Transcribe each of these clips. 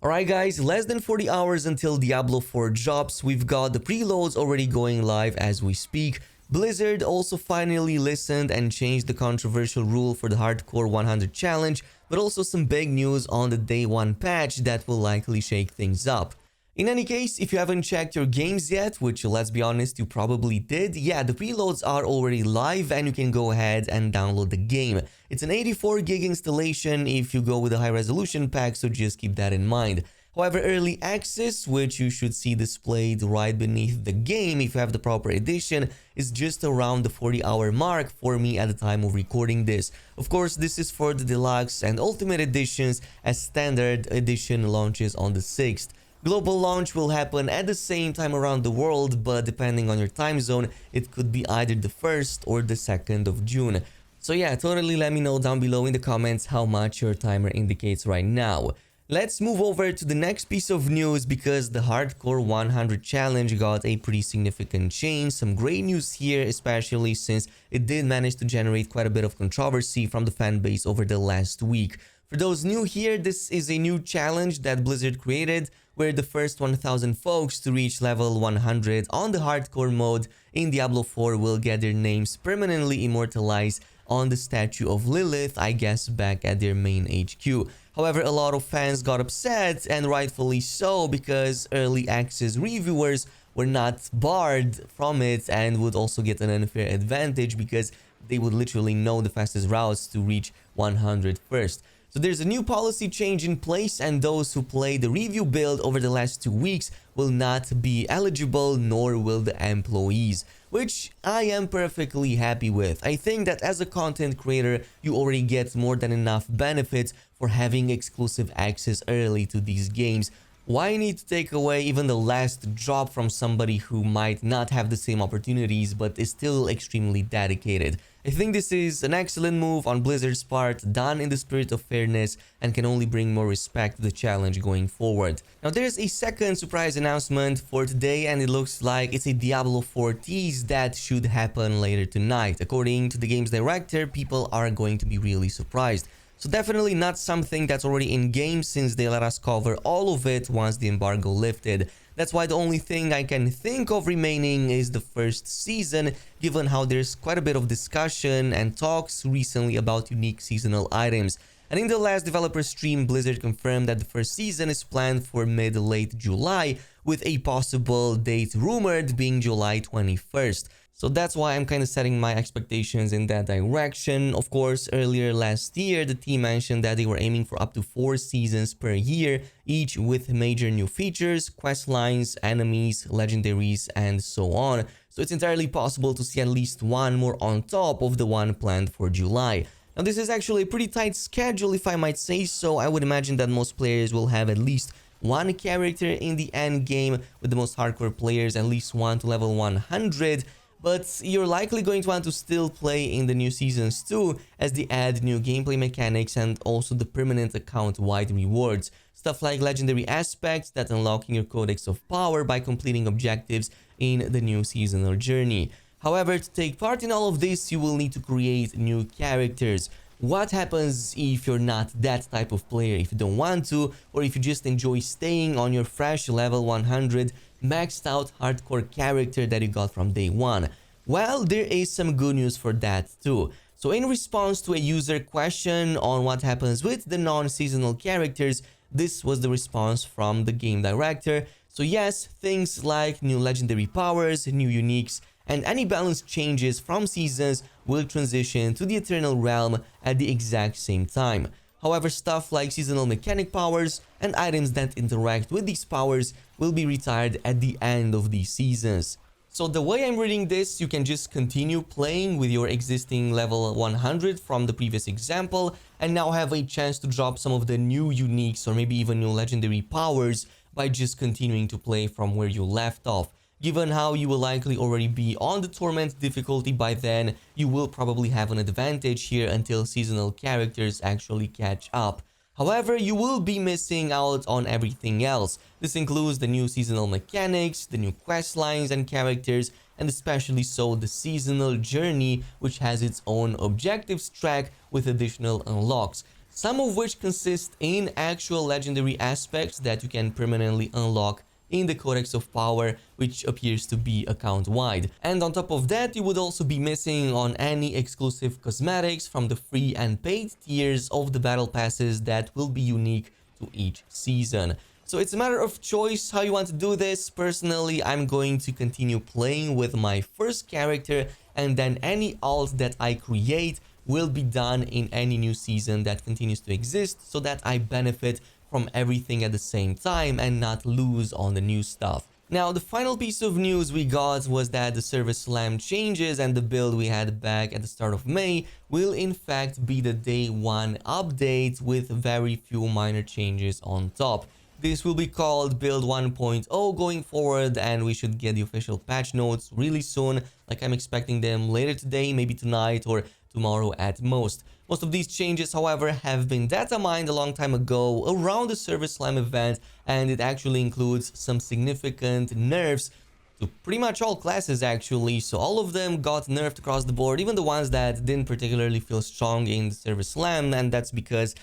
Alright guys, less than 40 hours until Diablo 4 drops. We've got the preloads already going live as we speak. Blizzard also finally listened and changed the controversial rule for the Hardcore 100 challenge, but also some big news on the day 1 patch that will likely shake things up. In any case, if you haven't checked your games yet, which let's be honest, you probably did, yeah, the preloads are already live and you can go ahead and download the game. It's an 84 gig installation if you go with a high resolution pack, so just keep that in mind. However, early access, which you should see displayed right beneath the game if you have the proper edition, is just around the 40-hour mark for me at the time of recording this. Of course, this is for the deluxe and ultimate editions, as standard edition launches on the 6th. Global launch will happen at the same time around the world, but depending on your time zone, it could be either the 1st or the 2nd of June. So yeah, totally let me know down below in the comments how much your timer indicates right now. Let's move over to the next piece of news because the Hardcore 100 challenge got a pretty significant change. Some great news here, especially since it did manage to generate quite a bit of controversy from the fan base over the last week. For those new here, this is a new challenge that Blizzard created, where the first 1000 folks to reach level 100 on the hardcore mode in Diablo 4 will get their names permanently immortalized on the statue of Lilith, I guess back at their main HQ. However, a lot of fans got upset, and rightfully so, because early access reviewers were not barred from it and would also get an unfair advantage because they would literally know the fastest routes to reach 100 first. So there's a new policy change in place, and those who play the review build over the last 2 weeks will not be eligible, nor will the employees, which I am perfectly happy with. I think that as a content creator, you already get more than enough benefits for having exclusive access early to these games. Why need to take away even the last drop from somebody who might not have the same opportunities but is still extremely dedicated? I think this is an excellent move on Blizzard's part, done in the spirit of fairness, and can only bring more respect to the challenge going forward. Now there's a second surprise announcement for today, and it looks like it's a Diablo 4 tease that should happen later tonight. According to the game's director, people are going to be really surprised. So definitely not something that's already in game, since they let us cover all of it once the embargo lifted. That's why the only thing I can think of remaining is the first season, given how there's quite a bit of discussion and talks recently about unique seasonal items. And in the last developer stream, Blizzard confirmed that the first season is planned for mid-late July, with a possible date rumored being July 21st. So that's why I'm kind of setting my expectations in that direction. Of course, earlier last year, the team mentioned that they were aiming for up to 4 seasons per year, each with major new features, quest lines, enemies, legendaries, and so on. So it's entirely possible to see at least one more on top of the one planned for July. Now this is actually a pretty tight schedule, if I might say so. I would imagine that most players will have at least one character in the end game, with the most hardcore players at least one to level 100. But you're likely going to want to still play in the new seasons too, as they add new gameplay mechanics and also the permanent account-wide rewards. Stuff like legendary aspects that unlocking your Codex of Power by completing objectives in the new seasonal journey. However, to take part in all of this, you will need to create new characters. What happens if you're not that type of player, if you don't want to, or if you just enjoy staying on your fresh level 100 maxed out hardcore character that you got from day 1? Well, there is some good news for that too. So in response to a user question on what happens with the non-seasonal characters, this was the response from the game director. So yes, things like new legendary powers, new uniques, and any balance changes from seasons will transition to the Eternal Realm at the exact same time. However, stuff like seasonal mechanic powers and items that interact with these powers will be retired at the end of these seasons. So the way I'm reading this, you can just continue playing with your existing level 100 from the previous example, and now have a chance to drop some of the new uniques or maybe even new legendary powers by just continuing to play from where you left off. Given how you will likely already be on the Torment difficulty by then, you will probably have an advantage here until seasonal characters actually catch up. However, you will be missing out on everything else. This includes the new seasonal mechanics, the new quest lines and characters, and especially so the seasonal journey, which has its own objectives track with additional unlocks. some of which consist in actual legendary aspects that you can permanently unlock in the Codex of Power, which appears to be account-wide. And on top of that, you would also be missing on any exclusive cosmetics from the free and paid tiers of the battle passes that will be unique to each season. So it's a matter of choice how you want to do this. Personally, I'm going to continue playing with my first character, and then any alt that I create will be done in any new season that continues to exist, so that I benefit from everything at the same time and not lose on the new stuff. Now, the final piece of news we got was that the server slam changes and the build we had back at the start of May will in fact be the day 1 update with very few minor changes on top. This will be called Build 1.0 going forward, and we should get the official patch notes really soon. Like, I'm expecting them later today, maybe tonight or tomorrow at most. Most of these changes, however, have been data mined a long time ago around the Server Slam event, and it actually includes some significant nerfs to pretty much all classes actually. So all of them got nerfed across the board, even the ones that didn't particularly feel strong in the Server Slam, and that's because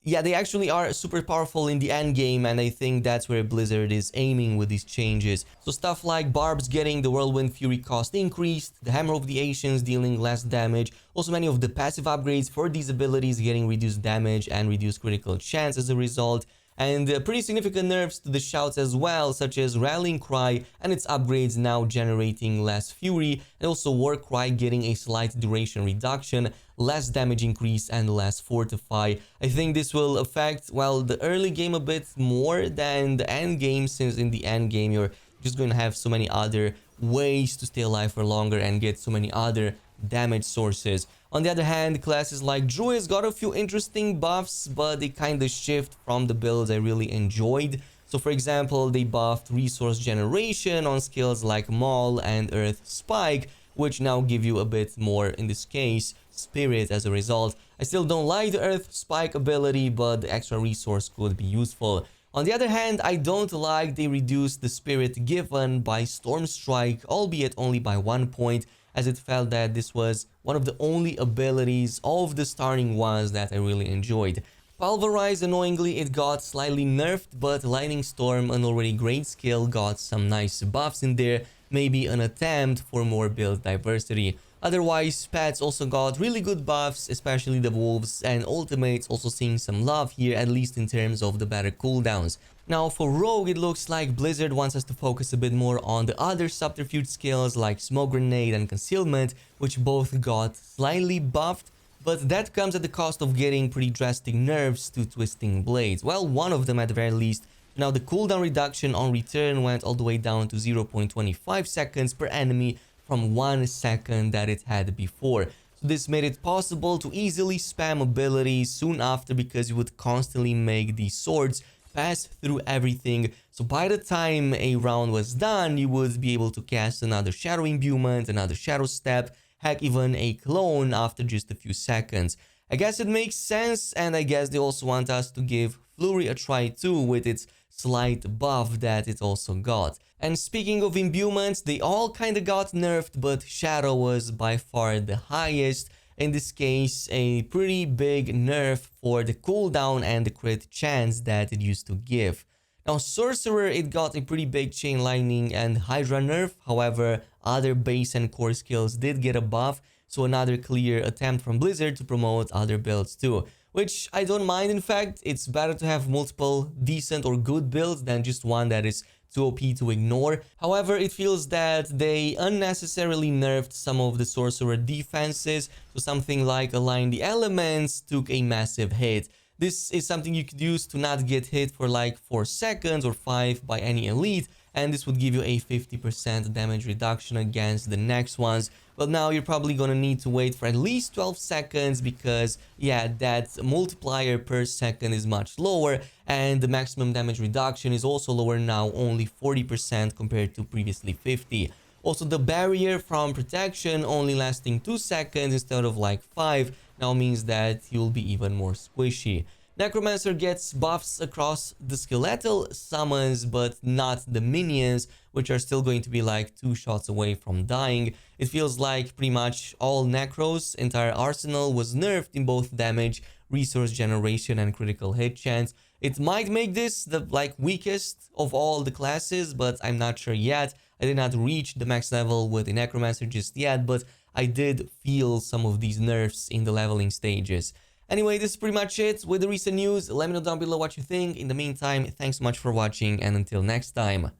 yeah, they actually are super powerful in the end game, and I think that's where Blizzard is aiming with these changes. So stuff like Barbs getting the Whirlwind Fury cost increased, the Hammer of the Ancients dealing less damage, also many of the passive upgrades for these abilities getting reduced damage and reduced critical chance as a result, and pretty significant nerfs to the shouts as well, such as Rallying Cry and its upgrades now generating less fury, and also War Cry getting a slight duration reduction, less damage increase, and less fortify. I think this will affect, well, the early game a bit more than the end game, since in the end game you're just going to have so many other ways to stay alive for longer and get so many other damage sources. On the other hand, classes like Druids got a few interesting buffs, but they kind of shift from the builds I really enjoyed. So for example, they buffed resource generation on skills like Maul and Earth Spike, which now give you a bit more, in this case, spirit as a result. I still don't like the Earth Spike ability, but the extra resource could be useful. On the other hand, I don't like they reduced the spirit given by Storm Strike, albeit only by 1 point, as it felt that this was one of the only abilities of the starting ones that I really enjoyed. Pulverize, annoyingly, it got slightly nerfed, but Lightning Storm, an already great skill, got some nice buffs in there, maybe an attempt for more build diversity. Otherwise, pets also got really good buffs, especially the wolves, and ultimates also seeing some love here, at least in terms of the better cooldowns. Now for Rogue, it looks like Blizzard wants us to focus a bit more on the other subterfuge skills like Smoke Grenade and Concealment, which both got slightly buffed, but that comes at the cost of getting pretty drastic nerfs to Twisting Blades. Well, one of them at the very least. Now the cooldown reduction on return went all the way down to 0.25 seconds per enemy from 1 second that it had before. So this made it possible to easily spam abilities soon after, because you would constantly make these swords pass through everything. So by the time a round was done, you would be able to cast another Shadow Imbuement, another Shadow Step, heck, even a clone after just a few seconds. I guess it makes sense, and I guess they also want us to give Flurry a try too, with its slight buff that it also got. And speaking of imbuements, they all kinda got nerfed, but Shadow was by far the highest. In this case, a pretty big nerf for the cooldown and the crit chance that it used to give. Now Sorcerer, it got a pretty big Chain Lightning and Hydra nerf, however other base and core skills did get a buff, so another clear attempt from Blizzard to promote other builds too. Which I don't mind, in fact. It's better to have multiple decent or good builds than just one that is too OP to ignore. However, it feels that they unnecessarily nerfed some of the Sorcerer defenses, so something like Align the Elements took a massive hit. This is something you could use to not get hit for like 4 seconds or 5 by any elite, and this would give you a 50% damage reduction against the next ones. But now you're probably gonna need to wait for at least 12 seconds because, yeah, that multiplier per second is much lower, and the maximum damage reduction is also lower now, only 40% compared to previously 50. Also, the barrier from protection only lasting 2 seconds instead of like 5 now means that you'll be even more squishy. Necromancer gets buffs across the skeletal summons, but not the minions, which are still going to be like 2 shots away from dying. It feels like pretty much all Necros' entire arsenal was nerfed in both damage, resource generation and critical hit chance. It might make this the weakest of all the classes, but I'm not sure yet. I did not reach the max level with the Necromancer just yet, but I did feel some of these nerfs in the leveling stages. Anyway, this is pretty much it with the recent news. Let me know down below what you think. In the meantime, thanks so much for watching, and until next time.